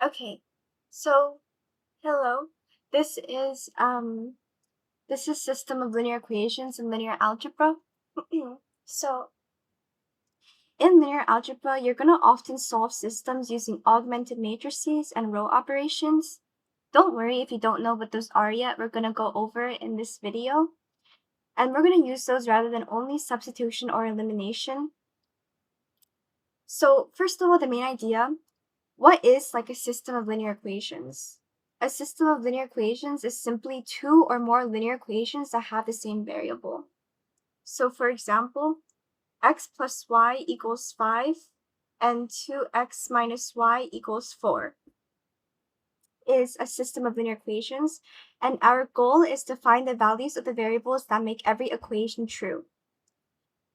Okay, so hello. This is system of linear equations and linear algebra. So in linear algebra, you're gonna often solve systems using augmented matrices and row operations. Don't worry if you don't know what those are yet. We're gonna go over it in this video, and we're gonna use those rather than only substitution or elimination. So first of all, the main idea. What is like a system of linear equations? A system of linear equations is simply two or more linear equations that have the same variable. So for example, x plus y equals 5 and 2x minus y equals 4 is a system of linear equations, and our goal is to find the values of the variables that make every equation true.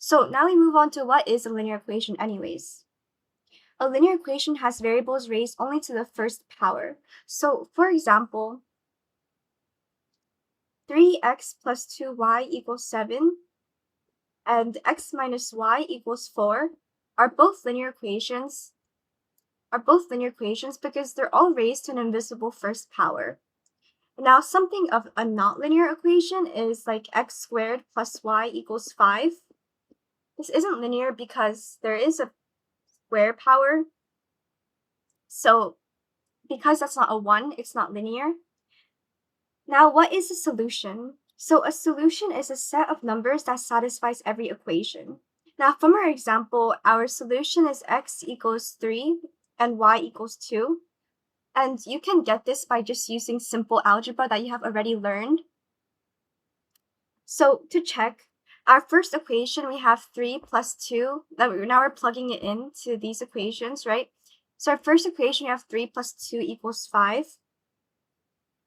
So now we move on to what is a linear equation anyways. A linear equation has variables raised only to the first power. So, for example, 3x plus 2y equals 7 and x minus y equals 4 are both linear equations because they're all raised to an invisible first power. Now, something of a not linear equation is like x squared plus y equals 5. This isn't linear because there is a square power. So because that's not a 1, it's not linear. Now, what is a solution? So a solution is a set of numbers that satisfies every equation. Now, from our example, our solution is x equals 3 and y equals 2. And you can get this by just using simple algebra that you have already learned. So to check, our first equation, we have 3 plus 2. Now we're plugging it into these equations, right? So our first equation, we have 3 plus 2 equals 5.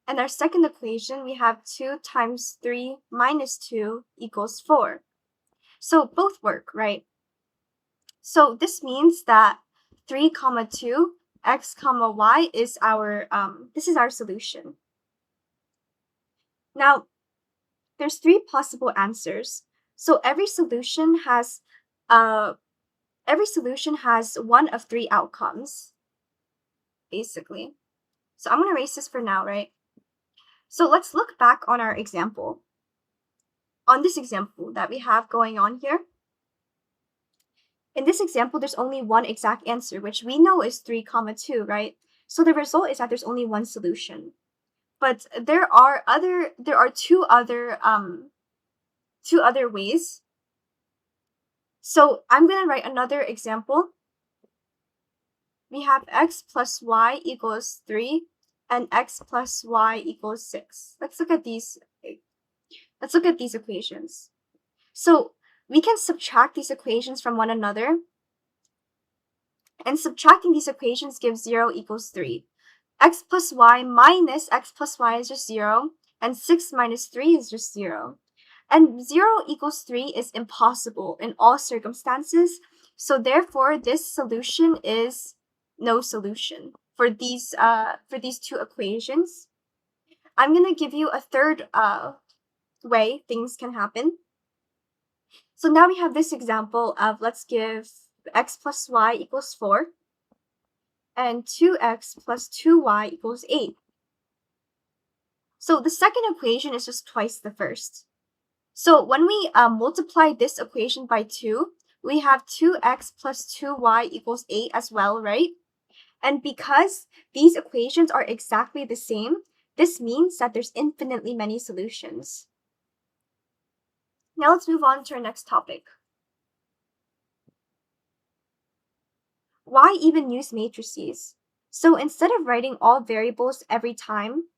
And our second equation, we have 2 times 3 minus 2 equals 4. So both work, right? So this means that 3 comma 2, x comma y is our, this is our solution. Now, there's 3 possible answers. So every solution has one of 3 outcomes, basically. So I'm going to erase this for now, right? So let's look back on our example. On this example that we have going on here. In this example, there's only one exact answer, which we know is 3 comma 2, right? So the result is that there's only one solution. But there are two other ways. So I'm going to write another example. We have x plus y equals 3 and x plus y equals 6. Let's look at these equations. So we can subtract these equations from one another. And subtracting these equations gives 0 equals 3. X plus y minus x plus y is just 0, and 6 minus 3 is just 0. And 0 equals 3 is impossible in all circumstances, so therefore this solution is no solution for these two equations. I'm going to give you a third way things can happen. So now we have this example of, let's give x plus y equals 4 and 2x plus 2y equals 8. So the second equation is just twice the first. So when we multiply this equation by 2, we have 2x plus 2y equals 8 as well, right? And because these equations are exactly the same, this means that there's infinitely many solutions. Now let's move on to our next topic. Why even use matrices? So instead of writing all variables every time,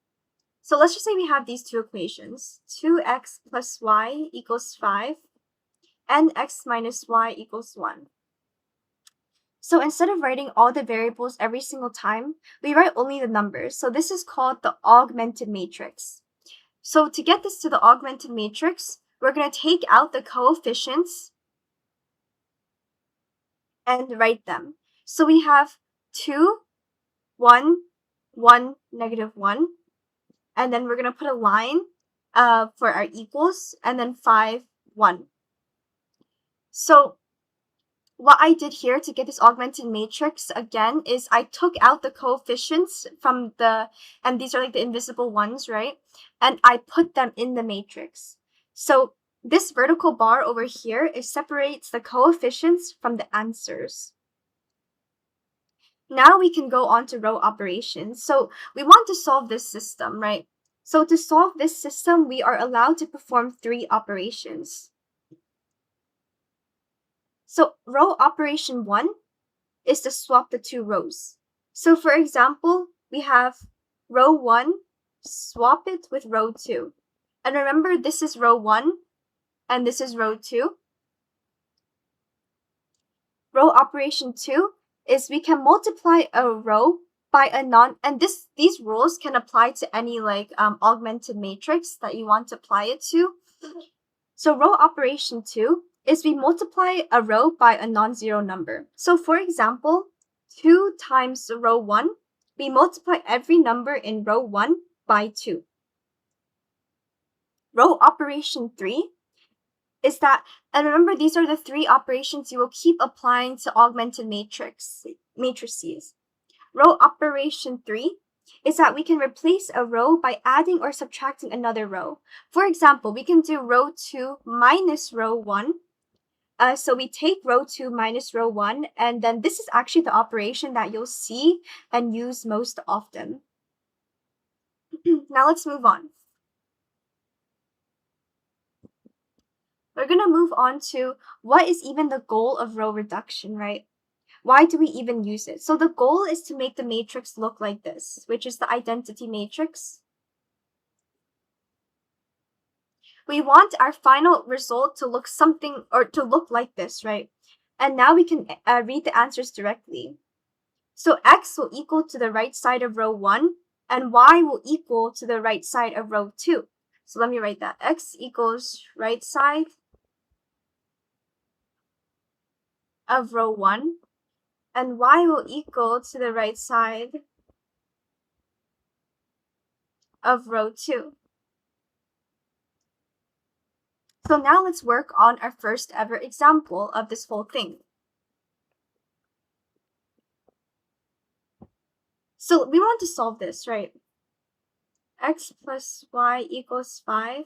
so let's just say we have these two equations, 2x plus y equals 5 and x minus y equals 1. So instead of writing all the variables every single time, we write only the numbers. So this is called the augmented matrix. So to get this to the augmented matrix, we're going to take out the coefficients and write them. So we have 2, 1, 1, negative 1. And then we're going to put a line for our equals, and then 5, 1. So what I did here to get this augmented matrix again is I took out the coefficients from and these are like the invisible ones, right? And I put them in the matrix. So this vertical bar over here, it separates the coefficients from the answers. Now we can go on to row operations. So we want to solve this system, right? So to solve this system, we are allowed to perform 3 operations. So row operation 1 is to swap the 2 rows. So for example, we have row 1, swap it with row 2. And remember, this is row 1 and this is row 2. Row operation 2 is we can multiply a row by a and these rules can apply to any like augmented matrix that you want to apply it to. So row operation 2 is we multiply a row by a non-zero number. So for example, 2 times row 1, we multiply every number in row 1 by 2. Row operation 3 is that, and remember these are the 3 operations you will keep applying to augmented matrices. Row operation 3 is that we can replace a row by adding or subtracting another row. For example, we can do row 2 minus row 1. So we take row 2 minus row 1, and then this is actually the operation that you'll see and use most often. Now let's move on. We're going to move on to what is even the goal of row reduction, right? Why do we even use it? So the goal is to make the matrix look like this, which is the identity matrix. We want our final result to look something or to look like this, right? And now we can read the answers directly. So x will equal to the right side of row 1 and y will equal to the right side of row 2. So let me write that. X equals right side of row 1 and y will equal to the right side of row 2. So now let's work on our first ever example of this whole thing. So we want to solve this, right? X plus y equals 5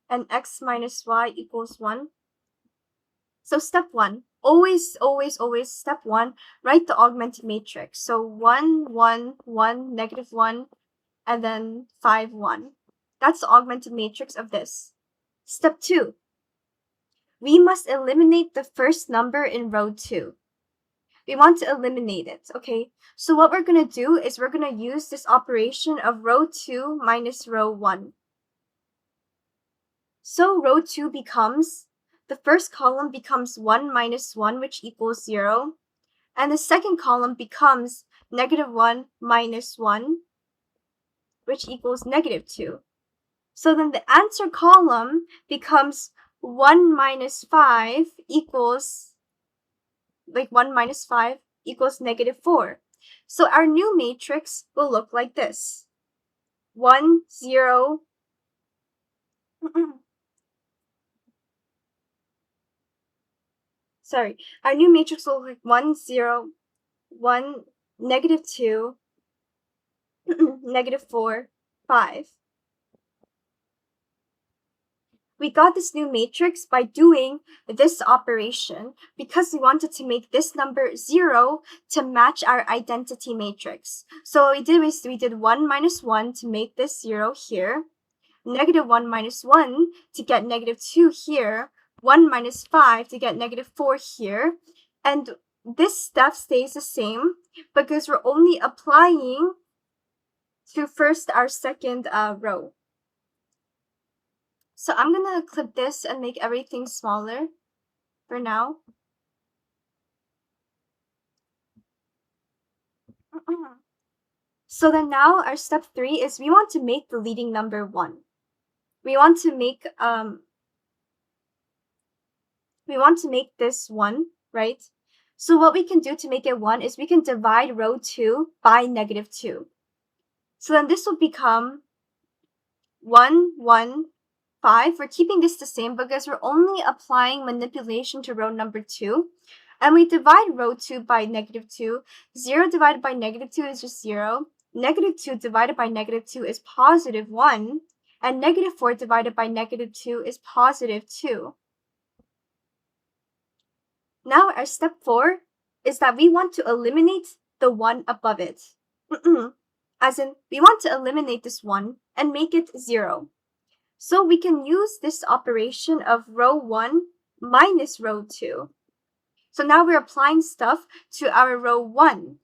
and x minus y equals 1. So step 1, always step 1, write the augmented matrix. So 1, 1, 1, negative 1, and then 5, 1. That's the augmented matrix of this. Step 2, we must eliminate the first number in row 2. We want to eliminate it, okay? So what we're going to do is we're going to use this operation of row 2 minus row 1. So row 2 becomes, the first column becomes 1 minus 1, which equals 0. And the second column becomes negative 1 minus 1, which equals negative 2. So then the answer column becomes 1 minus 5 equals, like 1 minus 5 equals negative 4. So our new matrix will look like this. 1, 0, sorry, our new matrix will look like 1, 0, 1, negative 2, negative 4, 5. We got this new matrix by doing this operation because we wanted to make this number 0 to match our identity matrix. So what we did was we did 1 minus 1 to make this 0 here, negative 1 minus 1 to get negative 2 here, 1 minus 5 to get negative 4 here, and this step stays the same because we're only applying to first our second row. So I'm gonna clip this and make everything smaller for now. So then now our step 3 is we want to make the leading number 1. We want to make this 1, right? So what we can do to make it 1 is we can divide row 2 by negative 2. So then this will become 1, 1, 5. We're keeping this the same because we're only applying manipulation to row number 2. And we divide row 2 by -2. 0 divided by -2 is just 0. -2 divided by -2 is +1. And -4 divided by -2 is +2. Now our step 4 is that we want to eliminate the 1 above it. As in, we want to eliminate this 1 and make it 0. So we can use this operation of row 1 minus row 2. So now we're applying stuff to our row 1.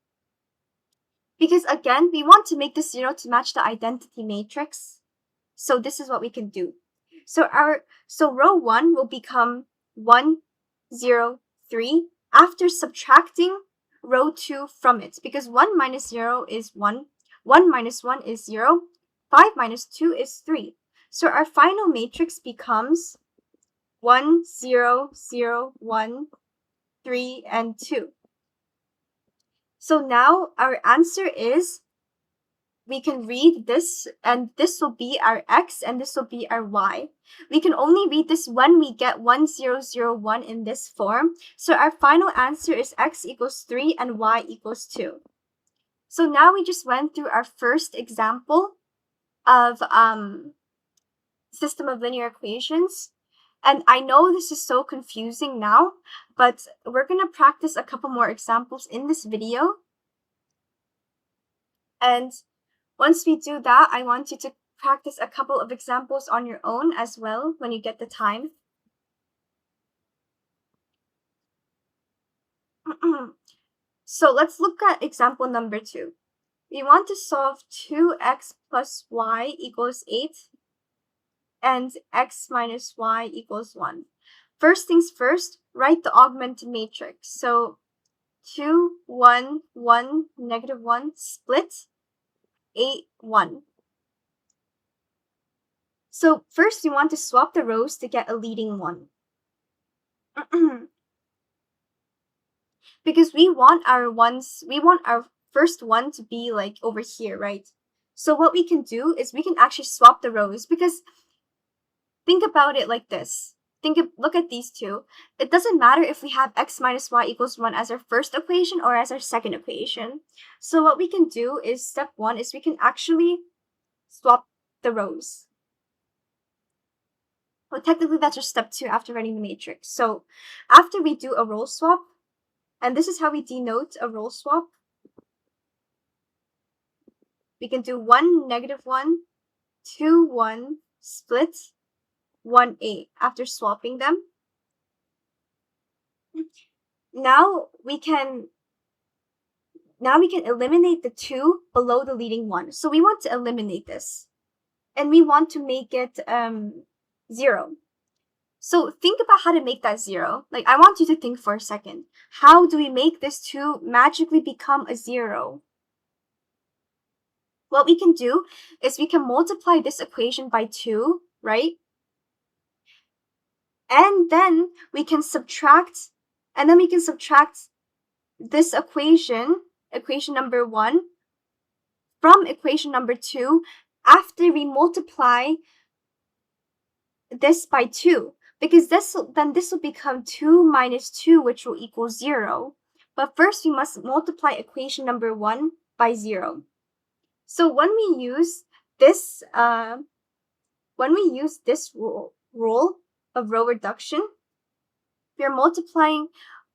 Because again, we want to make this 0 to match the identity matrix. So this is what we can do. So row 1 will become 1, 0, 3 after subtracting row 2 from it. Because 1 minus 0 is 1. 1 minus 1 is 0. 5 minus 2 is 3. So our final matrix becomes 1, 0, 0, 1, 3, and 2. So now our answer is, we can read this, and this will be our x, and this will be our y. We can only read this when we get 1, 0, 0, 1 in this form. So our final answer is x equals 3 and y equals 2. So now we just went through our first example of system of linear equations. And I know this is so confusing now, but we're going to practice a couple more examples in this video. And once we do that, I want you to practice a couple of examples on your own as well when you get the time. So let's look at example number 2. We want to solve 2x plus y equals 8 and x minus y equals 1. First things first, write the augmented matrix. So 2, 1, 1, -1, split, 8, 1. So first you want to swap the rows to get a leading one. Because we want our first one to be like over here, right? So what we can do is we can actually swap the rows, because think about it like this. Look at these two. It doesn't matter if we have x minus y equals 1 as our first equation or as our second equation. So what we can do is, step 1 is we can actually swap the rows. Well, technically that's just step 2 after writing the matrix. So after we do a row swap, and this is how we denote a row swap, we can do 1, -1, 2, 1, split, 1, 8 after swapping them. Now we can eliminate the 2 below the leading 1. So we want to eliminate this, and we want to make it 0. So think about how to make that 0. Like, I want you to think for a second. How do we make this 2 magically become a 0? What we can do is we can multiply this equation by 2, right? And then we can subtract, this equation number 1, from equation number 2 after we multiply this by 2. Because this will become 2 minus 2, which will equal 0. But first we must multiply equation number 1 by 0. So when we use this rule of row reduction, we are multiplying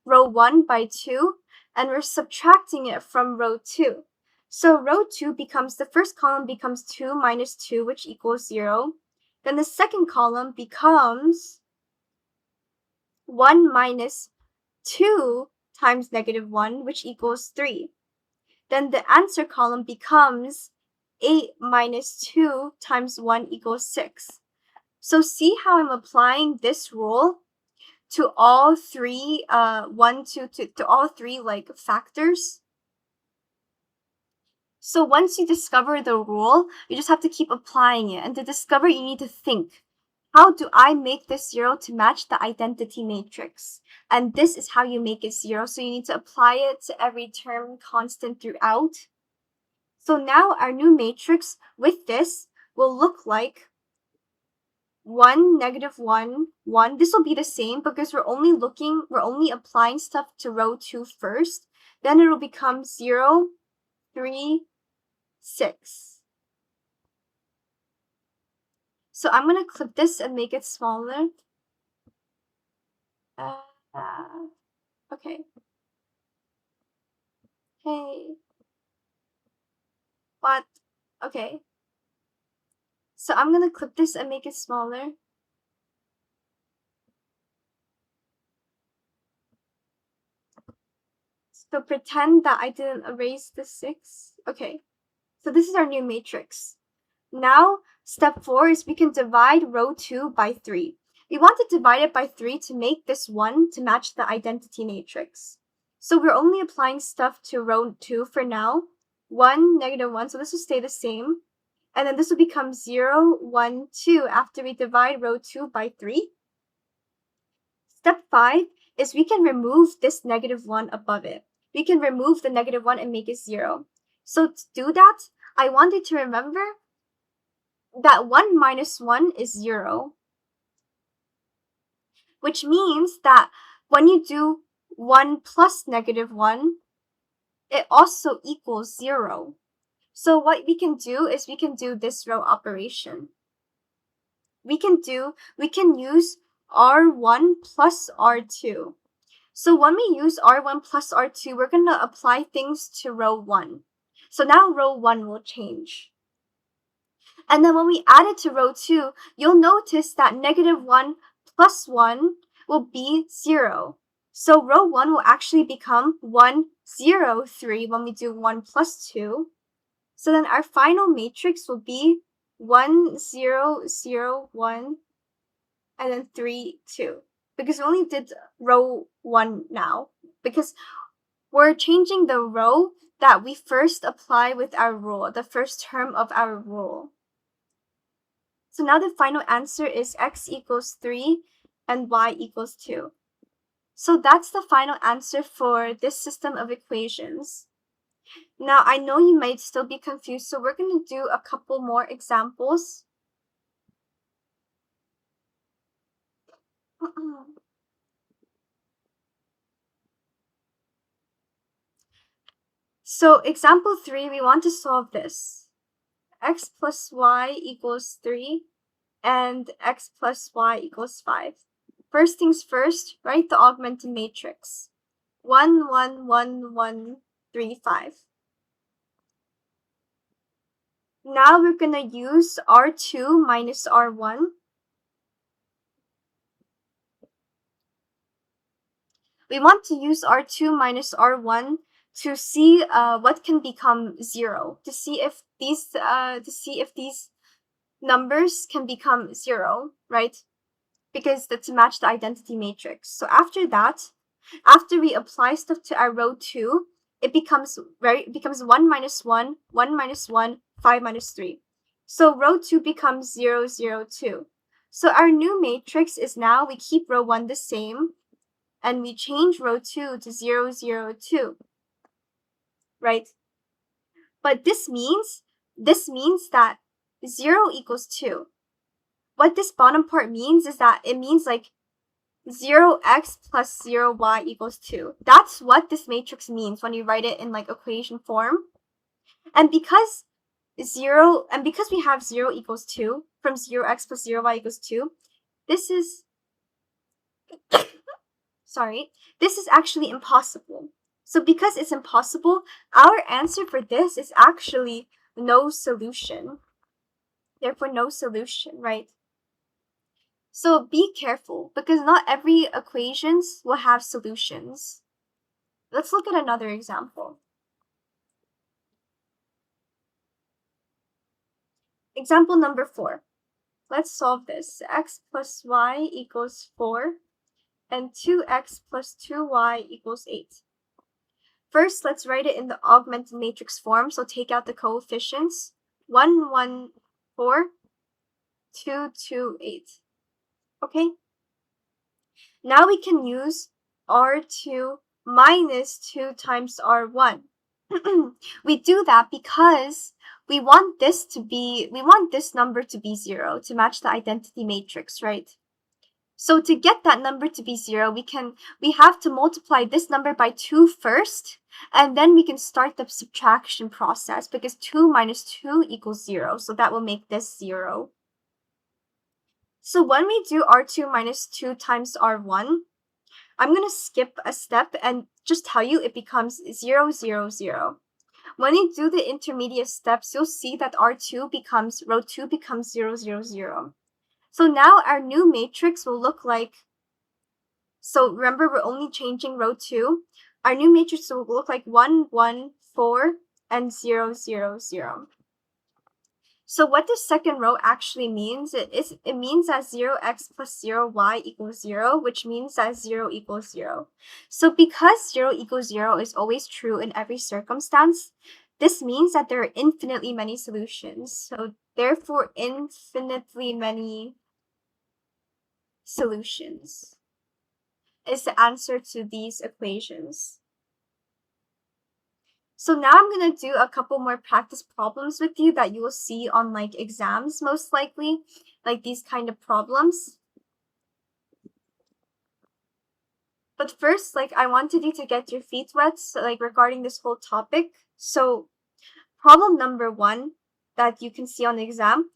row 1 by 2, and we're subtracting it from row 2. So row 2 becomes, the first column becomes 2 minus 2, which equals 0. Then the second column becomes 1 minus 2 times -1, which equals 3. Then the answer column becomes 8 minus 2 times 1 equals 6. So see how I'm applying this rule to all three, to all three like factors? So once you discover the rule, you just have to keep applying it. And to discover, you need to think, how do I make this 0 to match the identity matrix? And this is how you make it 0. So you need to apply it to every term constant throughout. So now our new matrix with this will look like 1, negative 1, 1. This will be the same because we're only applying stuff to row 2 first. Then it will become 0, 3, 6. So I'm going to clip this and make it smaller. Okay. Hey. What? Okay. So I'm going to clip this and make it smaller. So pretend that I didn't erase the 6. Okay. So this is our new matrix. Now, step 4 is we can divide row 2 by 3. We want to divide it by 3 to make this 1 to match the identity matrix. So we're only applying stuff to row 2 for now. 1, negative 1, so this will stay the same. And then this will become 0, 1, 2 after we divide row 2 by 3. Step 5 is we can remove this negative 1 above it. We can remove the negative 1 and make it 0. So to do that, I want you to remember that 1 minus 1 is 0. Which means that when you do 1 plus negative 1, it also equals 0. So what we can do is we can do this row operation. We can use R1 plus R2. So when we use R1 plus R2, we're going to apply things to row 1. So now row 1 will change. And then when we add it to row 2, you'll notice that negative 1 plus 1 will be 0. So row 1 will actually become 1, 0, 3 when we do 1 plus 2. So then our final matrix will be 1, 0, 0, 1, and then 3, 2. Because we only did row 1 now. Because we're changing the row that we first apply with our rule, the first term of our rule. So now the final answer is x equals 3 and y equals 2. So that's the final answer for this system of equations. Now I know you might still be confused, so we're going to do a couple more examples. So example 3, we want to solve this. X plus y equals 3 and x plus y equals 5. First things first, write the augmented matrix. 1, 1, 1, 1, 3, 5. Now we're going to use R2 minus R1. We want to use R2 minus R1 to see what can become 0, to see if these numbers can become 0, right? Because that's to match the identity matrix. So after that, after we apply stuff to our row 2, it becomes 1 minus 1, 1 minus 1, 5 minus 3. So row 2 becomes 0, 0, 2. So our new matrix is now we keep row 1 the same, and we change row 2 to 0, 0, 2. Right? But this means that 0 equals 2. What this bottom part means is that it means like 0x plus 0y equals 2. That's what this matrix means when you write it in like equation form. And because we have 0 equals 2 from 0x plus 0y equals 2, this is this is actually impossible. So because it's impossible, our answer for this is actually no solution. Therefore, no solution, right? So be careful, because not every equations will have solutions. Let's look at another example. Example number 4. Let's solve this. X plus y equals 4, and 2x plus 2y equals 8. First, let's write it in the augmented matrix form, so take out the coefficients. 1, 1, 4, 2, 2, 8. Okay? Now we can use R2 minus 2 times R1. We do that because we want this number to be 0 to match the identity matrix, right? So to get that number to be 0, we have to multiply this number by 2 first, and then we can start the subtraction process because 2 minus 2 equals 0. So that will make this 0. So when we do R2 minus 2 times R1, I'm going to skip a step and just tell you it becomes 0, 0, 0. When you do the intermediate steps, you'll see that row 2 becomes 0, 0, 0. So now our new matrix will look like, so remember we're only changing row 2. Our new matrix will look like 1, 1, 4, and 0, 0, 0. So what this second row actually means, it means that 0x plus 0y equals 0, which means that 0 equals 0. So because 0 equals 0 is always true in every circumstance, this means that there are infinitely many solutions. So therefore, infinitely many solutions is the answer to these equations. So now I'm going to do a couple more practice problems with you that you will see on like exams most likely, like these kind of problems. But first, like I wanted you to get your feet wet, so, like regarding this whole topic. So problem number 1 that you can see on the exam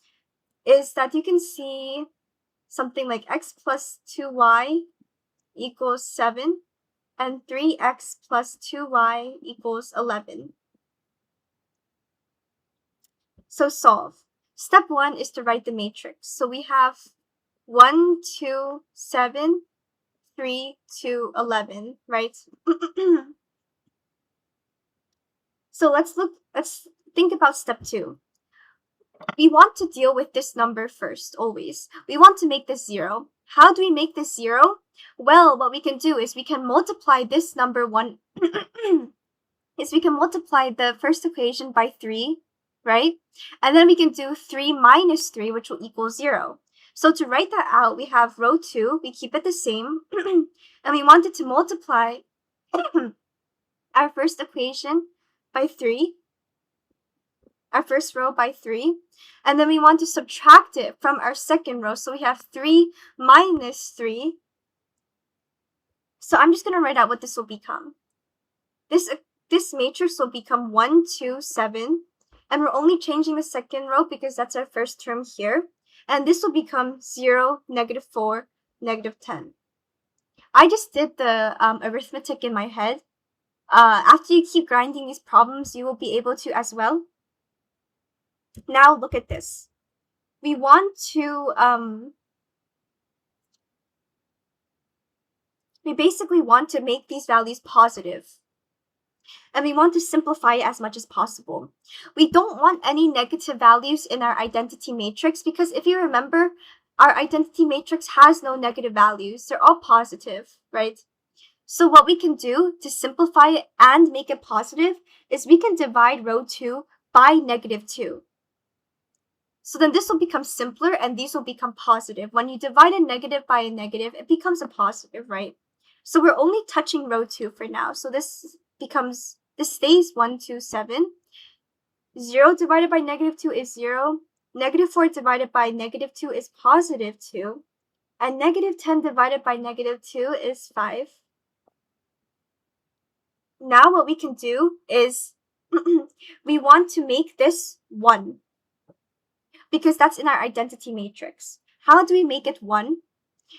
is that you can see something like x plus 2y equals 7 and 3x plus 2y equals 11. So solve. Step 1 is to write the matrix. So we have 1, 2, 7, 3, 2, 11, right? So let's think about step 2. We want to deal with this number first, always. We want to make this 0. How do we make this 0? Well, what we can do is we can multiply this number 1, is we can multiply the first equation by 3, right? And then we can do 3 minus 3, which will equal 0. So to write that out, we have row 2, we keep it the same, and we wanted to multiply our first equation by 3, our first row by 3, and then we want to subtract it from our second row. So we have 3 minus 3. So I'm just going to write out what this will become. This matrix will become 1, 2, 7, and we're only changing the second row because that's our first term here. And this will become 0, -4, -10. I just did the arithmetic in my head. After you keep grinding these problems, you will be able to as well. Now look at this. We want to, we basically want to make these values positive. And we want to simplify it as much as possible. We don't want any negative values in our identity matrix because if you remember, our identity matrix has no negative values. They're all positive, right? So what we can do to simplify it and make it positive is we can divide row 2 by -2. So then this will become simpler and these will become positive. When you divide a negative by a negative, it becomes a positive, right? So we're only touching row 2 for now. So this stays 1, 2, 7. 0 divided by -2 is 0. -4 divided by -2 is +2. And -10 divided by -2 is 5. Now what we can do is we want to make this 1 because that's in our identity matrix. How do we make it 1?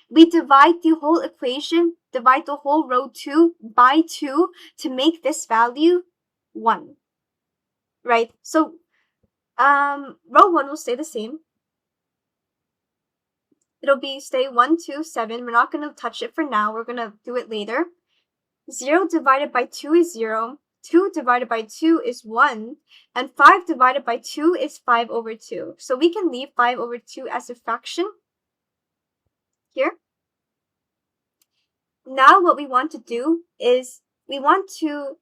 We divide the whole equation, divide the whole row 2 by 2 to make this value 1, right? So row 1 will stay the same. It'll stay 1, 2, 7. We're not going to touch it for now. We're going to do it later. 0 divided by 2 is 0. 2 divided by 2 is 1. And 5 divided by 2 is 5/2. So we can leave 5/2 as a fraction here. Now what we want to do is we want to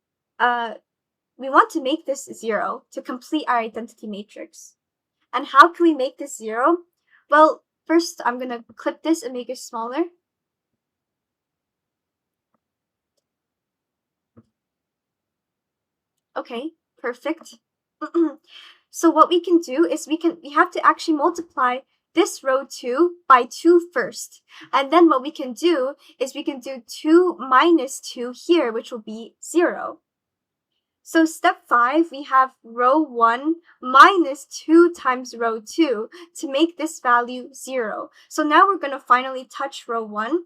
make this 0 to complete our identity matrix. And how can we make this 0? Well, first I'm going to clip this and make it smaller. Okay, perfect. So what we can do is we have to actually multiply this row 2 by 2 first. And then what we can do is we can do 2 minus 2 here, which will be 0. So step 5, we have row 1 minus 2 times row 2 to make this value 0. So now we're going to finally touch row 1.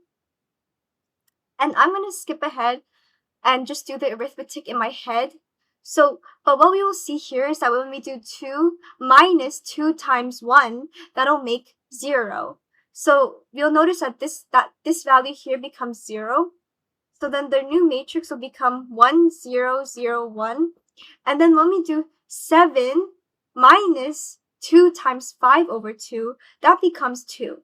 And I'm going to skip ahead and just do the arithmetic in my head. So, but what we will see here is that when we do 2 minus 2 times 1, that'll make 0. So you'll notice that this value here becomes 0. So then the new matrix will become 1, 0, 0, 1. And then when we do 7 minus 2 times 5 over 2, that becomes 2.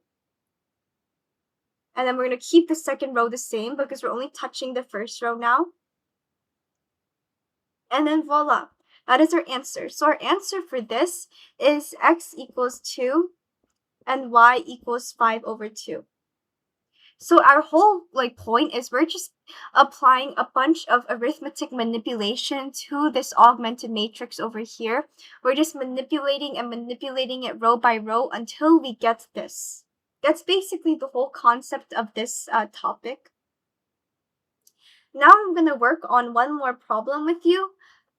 And then we're going to keep the second row the same because we're only touching the first row now. And then voila, that is our answer. So our answer for this is x equals 2 and y equals 5 over 2. So our whole point is we're just applying a bunch of arithmetic manipulation to this augmented matrix over here. We're just manipulating and manipulating it row by row until we get this. That's basically the whole concept of this topic. Now I'm going to work on one more problem with you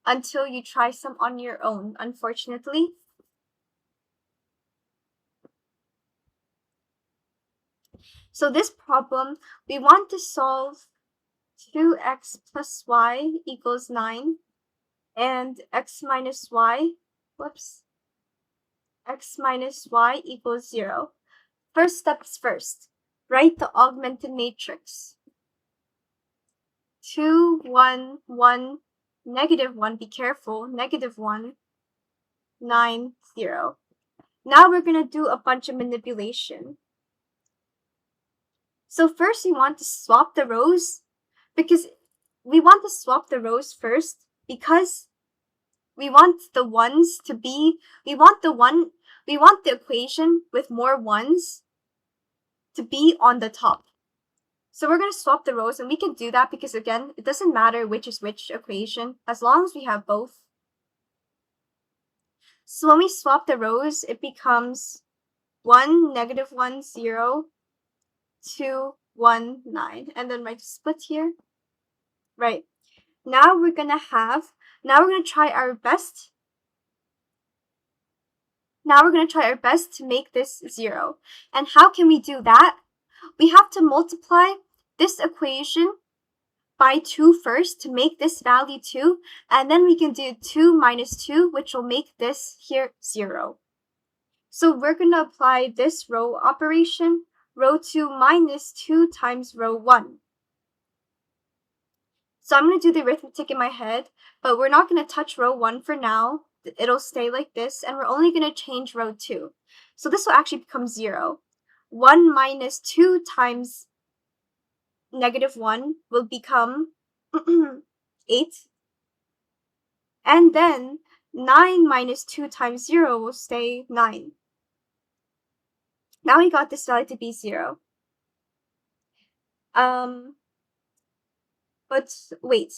until you try some on your own, unfortunately. So this problem, we want to solve 2x plus y equals 9 and x minus y equals 0. First steps first. Write the augmented matrix. 2, 1, 1, negative 1, be careful, negative 1, 9, 0. Now we're going to do a bunch of manipulation. So first we want to swap the rows because we want to swap the rows first because we want the ones to be, we want the equation with more ones to be on the top. So we're going to swap the rows, and we can do that because, again, it doesn't matter which is which equation as long as we have both. So when we swap the rows, it becomes 1, negative 1, 0, 2, 1, 9. And then right split here. Right. Now we're going to try our best. Now we're going to try our best to make this 0. And how can we do that? We have to multiply this equation by 2 first to make this value 2, and then we can do 2 minus 2, which will make this here 0. So we're going to apply this row operation, row 2 minus 2 times row 1. So I'm going to do the arithmetic in my head, but we're not going to touch row 1 for now. It'll stay like this, and we're only going to change row 2. So this will actually become 0. 1 minus 2 times negative 1 will become 8. And then 9 minus 2 times 0 will stay 9. Now we got this value to be 0. But wait,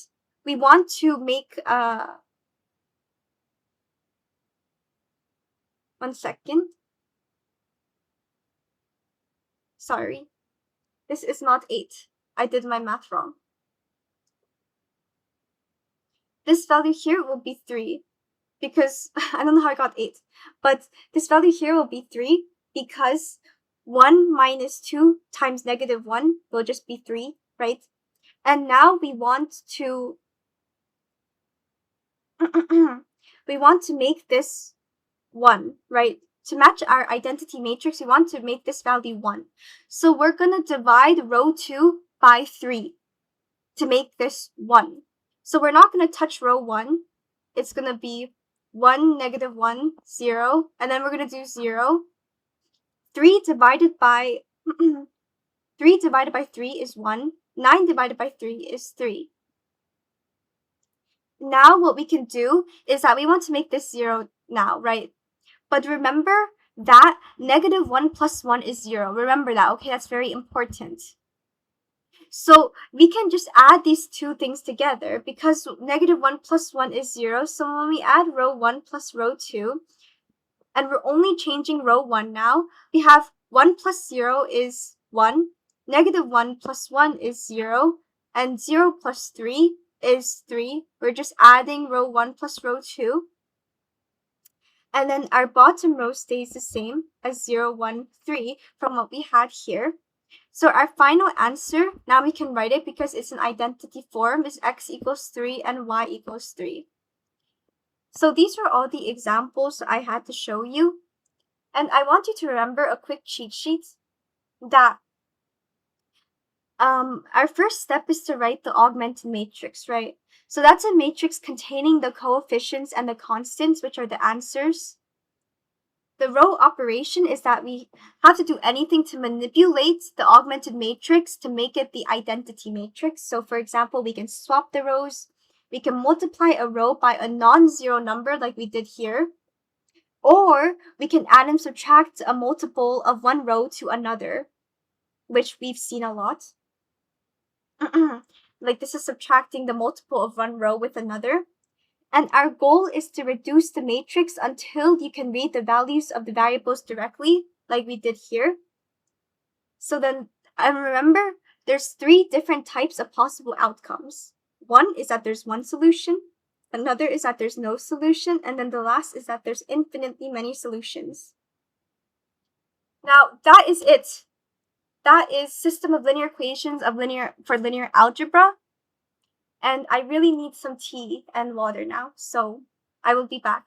we want to make, 1 second. Sorry, this is not 8. I did my math wrong. This value here will be 3 because I don't know how I got 8, but this value here will be 3 because 1 minus 2 times negative 1 will just be 3, right? And now we want to make this 1, right? To match our identity matrix, we want to make this value 1. So we're going to divide row 2 by 3 to make this 1. So we're not going to touch row 1. It's going to be 1, negative 1, 0. And then we're going to do 0. 3 divided by 3 is 1. 9 divided by 3 is 3. Now what we can do is that we want to make this 0 now, right? But remember that negative 1 plus 1 is 0. Remember that, okay? That's very important. So we can just add these two things together because -1 plus 1 is 0. So when we add row 1 plus row 2, and we're only changing row 1 now, we have 1 plus 0 is 1, -1 plus 1 is 0, and 0 plus 3 is 3. We're just adding row 1 plus row 2. And then our bottom row stays the same as 0, 1, 3 from what we had here. So our final answer, now we can write it because it's an identity form, is x equals 3 and y equals 3. So these were all the examples I had to show you. And I want you to remember a quick cheat sheet that our first step is to write the augmented matrix, right? So that's a matrix containing the coefficients and the constants, which are the answers. The row operation is that we have to do anything to manipulate the augmented matrix to make it the identity matrix. So for example, we can swap the rows. We can multiply a row by a non-zero number like we did here. Or we can add and subtract a multiple of one row to another, which we've seen a lot. Like this is subtracting the multiple of one row with another. And our goal is to reduce the matrix until you can read the values of the variables directly, like we did here. So then, remember, there's 3 different types of possible outcomes. One is that there's one solution, another is that there's no solution, and then the last is that there's infinitely many solutions. Now, that is it. That is system of linear equations for linear algebra. And I really need some tea and water now, so I will be back.